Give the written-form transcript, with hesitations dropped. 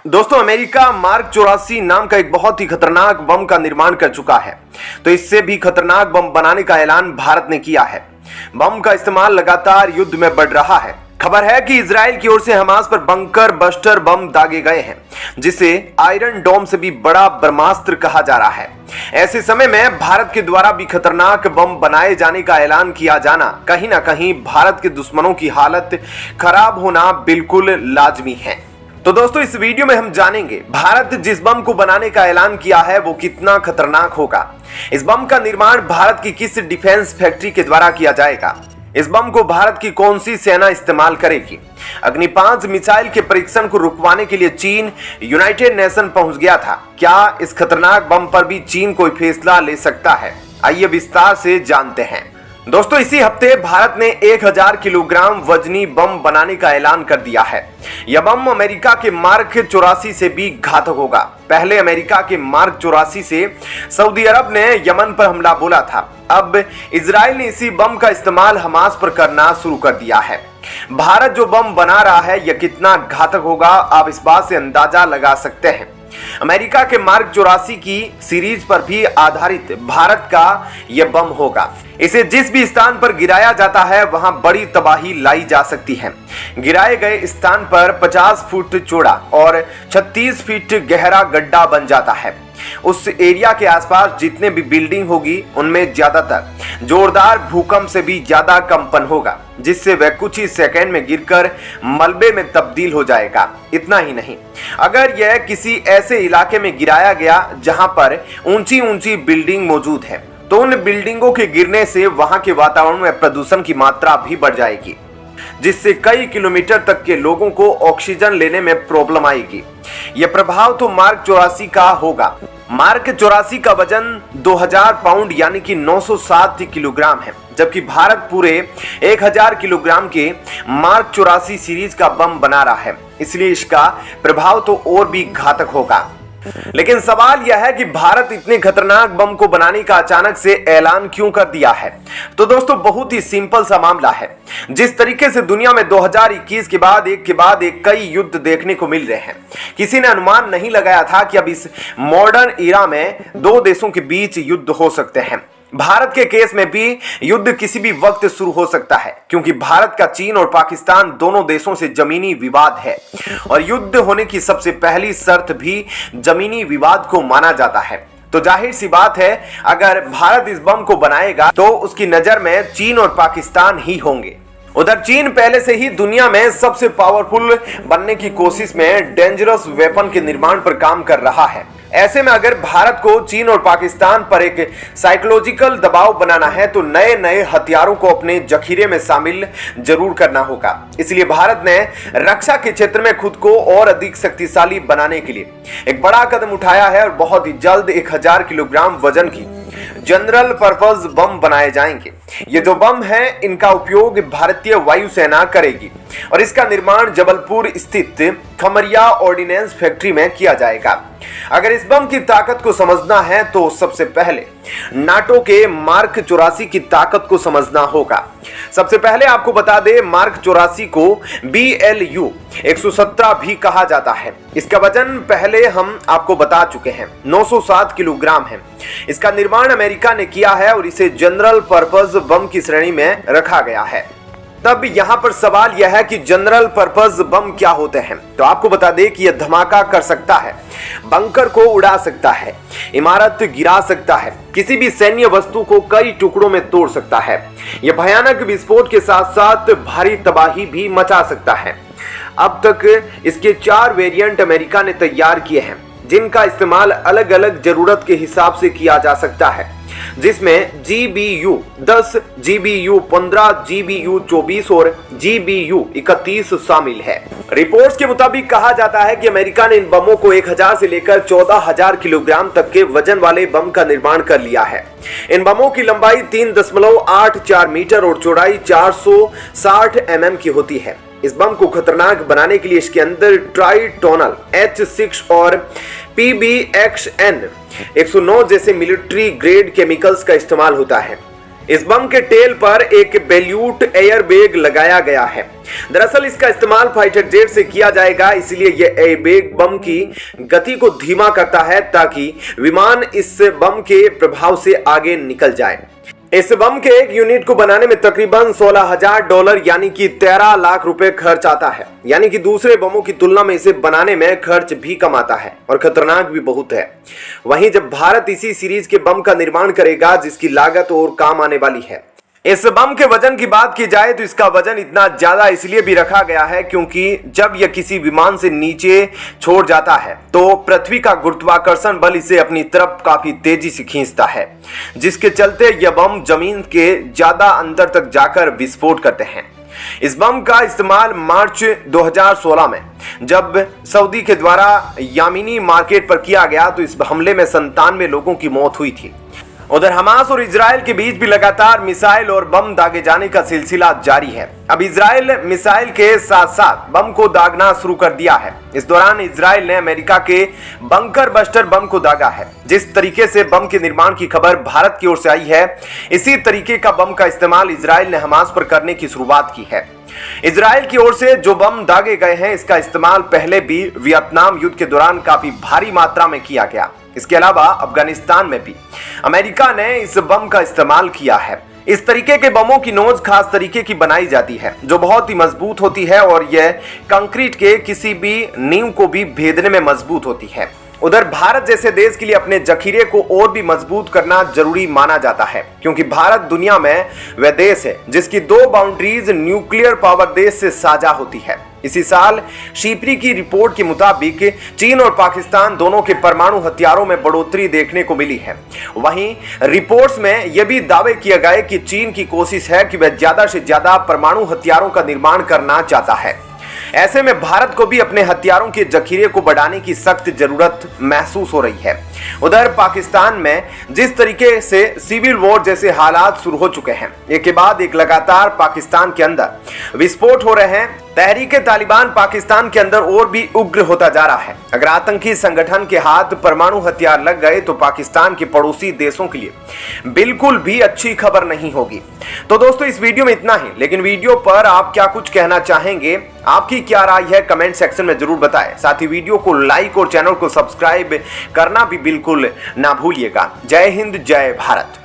दोस्तों, America mark 84 नाम का एक बहुत ही खतरनाक बम का निर्माण कर चुका है। तो इससे भी खतरनाक बम बनाने का ऐलान भारत ने किया है। बम का इस्तेमाल लगातार युद्ध में बढ़ रहा है। खबर है कि इजराइल की ओर से हमास पर बंकर बस्टर बम दागे गए हैं, जिसे आयरन डोम से भी बड़ा ब्रह्मास्त्र कहा जा रहा है। ऐसे समय में भारत के द्वारा भी खतरनाक बम बनाए जाने का ऐलान किया जाना कहीं ना कहीं भारत के दुश्मनों की हालत खराब होना बिल्कुल लाजमी है। तो दोस्तों, इस वीडियो में हम जानेंगे भारत जिस बम को बनाने का ऐलान किया है वो कितना खतरनाक होगा। इस बम का निर्माण भारत की किस डिफेंस फैक्ट्री के द्वारा किया जाएगा। इस बम को भारत की कौन सी सेना इस्तेमाल करेगी। अग्नि 5 मिसाइल के परीक्षण को रुकवाने के लिए चीन यूनाइटेड नेशन पहुंच गया था। क्या इस खतरनाक बम पर भी चीन कोई फैसला ले सकता है? आइए विस्तार से जानते हैं। दोस्तों, इसी हफ्ते भारत ने 1000 किलोग्राम वजनी बम बनाने का ऐलान कर दिया है। यह बम अमेरिका के मार्क 84 से भी घातक होगा। पहले अमेरिका के मार्क 84 से सऊदी अरब ने यमन पर हमला बोला था। अब इजराइल ने इसी बम का इस्तेमाल हमास पर करना शुरू कर दिया है। भारत जो बम बना रहा है यह कितना घातक होगा, आप इस बात से अंदाजा लगा सकते हैं। अमेरिका के मार्क 84 की सीरीज पर भी आधारित भारत का यह बम होगा। इसे जिस भी स्थान पर गिराया जाता है वहां बड़ी तबाही लाई जा सकती है। गिराए गए स्थान पर 50 फुट चौड़ा और 36 फीट गहरा गड्ढा बन जाता है। उस एरिया के आसपास जितने भी बिल्डिंग होगी उनमें ज्यादातर जोरदार भूकंप से भी ज्यादा कंपन होगा, जिससे वह कुछ ही सेकंड में गिरकर मलबे में तब्दील हो जाएगा। इतना ही नहीं, अगर यह किसी ऐसे इलाके में गिराया गया जहां पर ऊंची ऊंची बिल्डिंग मौजूद है तो उन बिल्डिंगों के गिरने से वहां के वातावरण में प्रदूषण की मात्रा भी बढ़ जाएगी, जिससे कई किलोमीटर तक के लोगों को ऑक्सीजन लेने में प्रॉब्लम आएगी। यह प्रभाव तो मार्क 84 का होगा। मार्क 84 का वजन 2000 पाउंड यानी कि 907 किलोग्राम है, जबकि भारत पूरे 1000 किलोग्राम के मार्क 84 सीरीज का बम बना रहा है। इसलिए इसका प्रभाव तो और भी घातक होगा। लेकिन सवाल यह है कि भारत इतने खतरनाक बम को बनाने का अचानक से ऐलान क्यों कर दिया है। तो दोस्तों, बहुत ही सिंपल सा मामला है। जिस तरीके से दुनिया में 2021 के बाद एक कई युद्ध देखने को मिल रहे हैं, किसी ने अनुमान नहीं लगाया था कि अब इस मॉडर्न ईरा में दो देशों के बीच युद्ध हो सकते हैं। भारत के केस में भी युद्ध किसी भी वक्त शुरू हो सकता है, क्योंकि भारत का चीन और पाकिस्तान दोनों देशों से जमीनी विवाद है और युद्ध होने की सबसे पहली शर्त भी जमीनी विवाद को माना जाता है। तो जाहिर सी बात है, अगर भारत इस बम को बनाएगा तो उसकी नजर में चीन और पाकिस्तान ही होंगे। उधर चीन पहले से ही दुनिया में सबसे पावरफुल बनने की कोशिश में डेंजरस वेपन के निर्माण पर काम कर रहा है। ऐसे में अगर भारत को चीन और पाकिस्तान पर एक साइकोलॉजिकल दबाव बनाना है तो नए नए हथियारों को अपने जखीरे में शामिल जरूर करना होगा। इसलिए भारत ने रक्षा के क्षेत्र में खुद को और अधिक शक्तिशाली बनाने के लिए एक बड़ा कदम उठाया है और बहुत ही जल्द 1000 किलोग्राम वजन की जनरल पर्पस बम बनाए जाएंगे। ये जो बम है इनका उपयोग भारतीय वायुसेना करेगी और इसका निर्माण जबलपुर स्थित खमरिया ऑर्डिनेंस फैक्ट्री में किया जाएगा। अगर इस बम की ताकत को समझना है तो सबसे पहले नाटो के मार्क 84 की ताकत को समझना होगा। सबसे पहले आपको बता दें, मार्क 84 को BLU 117 भी कहा जाता है। इसका वजन पहले हम आपको बता चुके हैं, 907 किलोग्राम है। इसका निर्माण अमेरिका ने किया है और इसे जनरल पर्पस बम की श्रेणी में रखा गया है। तब यहाँ पर सवाल यह है कि जनरल पर्पस बम क्या होते हैं। तो आपको बता दें कि यह धमाका कर सकता है, बंकर को उड़ा सकता है, इमारत गिरा सकता है, किसी भी सैन्य वस्तु को कई टुकड़ों में तोड़ सकता है। यह भयानक विस्फोट के साथ साथ भारी तबाही भी मचा सकता है। अब तक इसके 4 वेरिएंट अमेरिका ने तैयार किए हैं, जिनका इस्तेमाल अलग अलग जरूरत के हिसाब से किया जा सकता है, जिसमें GBU 10, GBU 15, GBU 24 और GBU 31 शामिल है। रिपोर्ट्स के मुताबिक कहा जाता है कि अमेरिका ने इन बमों को 1000 से लेकर 14000 किलोग्राम तक के वजन वाले बम का निर्माण कर लिया है। इन बमों की लंबाई 3.84 मीटर और चौड़ाई 460 mm की होती है। इस बम को खतरनाक बनाने के लिए इसके अंदर ट्राइटोनल H6 और PBXN 109 जैसे मिलिट्री ग्रेड केमिकल्स का इस्तेमाल होता है। इस बम के टेल पर एक बेल्यूट एयरबैग लगाया गया है। दरअसल इसका इस्तेमाल फाइटर जेट से किया जाएगा, इसलिए यह एयरबैग बम की गति को धीमा करता है ताकि विमान इस बम के प्रभाव से आगे निकल जाए। इस बम के एक यूनिट को बनाने में तकरीबन $16,000 यानी कि 13 लाख रुपए खर्च आता है। यानी कि दूसरे बमों की तुलना में इसे बनाने में खर्च भी कम आता है और खतरनाक भी बहुत है। वहीं जब भारत इसी सीरीज के बम का निर्माण करेगा जिसकी लागत और काम आने वाली है। इस बम के वजन की बात की जाए तो इसका वजन इतना ज्यादा इसलिए भी रखा गया है क्योंकि जब यह किसी विमान से नीचे छोड़ जाता है तो पृथ्वी का गुरुत्वाकर्षण बल इसे अपनी तरफ काफी तेजी से खींचता है, जिसके चलते यह बम जमीन के ज्यादा अंदर तक जाकर विस्फोट करते हैं। इस बम का इस्तेमाल मार्च 2016 में जब सऊदी के द्वारा यामिनी मार्केट पर किया गया तो इस हमले में 97 लोगों की मौत हुई थी। उधर हमास और इजराइल के बीच भी लगातार मिसाइल और बम दागे जाने का सिलसिला जारी है। अब इजराइल मिसाइल के साथ साथ बम को दागना शुरू कर दिया है। इस दौरान इजराइल ने अमेरिका के बंकर बस्टर बम को दागा है। जिस तरीके से बम के निर्माण की खबर भारत की ओर से आई है, इसी तरीके का बम का इस्तेमाल इजराइल ने हमास पर करने की शुरुआत की है। इजराइल की ओर से जो बम दागे गए हैं इसका इस्तेमाल पहले भी वियतनाम युद्ध के दौरान काफी भारी मात्रा में किया गया। इसके अलावा अफगानिस्तान में भी अमेरिका ने इस बम का इस्तेमाल किया है। इस तरीके के बमों की नोज खास तरीके की बनाई जाती है जो बहुत ही मजबूत होती है और यह कंक्रीट के किसी भी नींव को भी भेदने में मजबूत होती है। उधर भारत जैसे देश के लिए अपने जखीरे को और भी मजबूत करना जरूरी माना जाता है क्योंकि भारत दुनिया में वह देश है जिसकी 2 बाउंड्रीज न्यूक्लियर पावर देश से साझा होती है। इसी साल शिप्री की रिपोर्ट के मुताबिक चीन और पाकिस्तान दोनों के परमाणु हथियारों में बढ़ोतरी देखने को मिली है। वहीं रिपोर्ट्स में यह भी दावे किए गए कि चीन की कोशिश है कि वह ज्यादा से ज्यादा परमाणु हथियारों का निर्माण करना चाहता है। ऐसे में भारत को भी अपने हथियारों के जखीरे को बढ़ाने की सख्त जरूरत महसूस हो रही है। उधर पाकिस्तान में जिस तरीके से सिविल वॉर जैसे हालात शुरू हो चुके हैं, एक के बाद एक लगातार पाकिस्तान के अंदर विस्फोट हो रहे हैं। तहरीक तालिबान पाकिस्तान के अंदर और भी उग्र होता जा रहा है। अगर आतंकी संगठन के हाथ परमाणु हथियार लग गए तो पाकिस्तान के पड़ोसी देशों के लिए बिल्कुल भी अच्छी खबर नहीं होगी। तो दोस्तों इस वीडियो में इतना ही, लेकिन वीडियो पर आप क्या कुछ कहना चाहेंगे, आपकी क्या राय है, कमेंट सेक्शन में जरूर बताएं। साथ ही वीडियो को लाइक और चैनल को सब्सक्राइब करना भी बिल्कुल ना भूलिएगा। जय हिंद, जय भारत।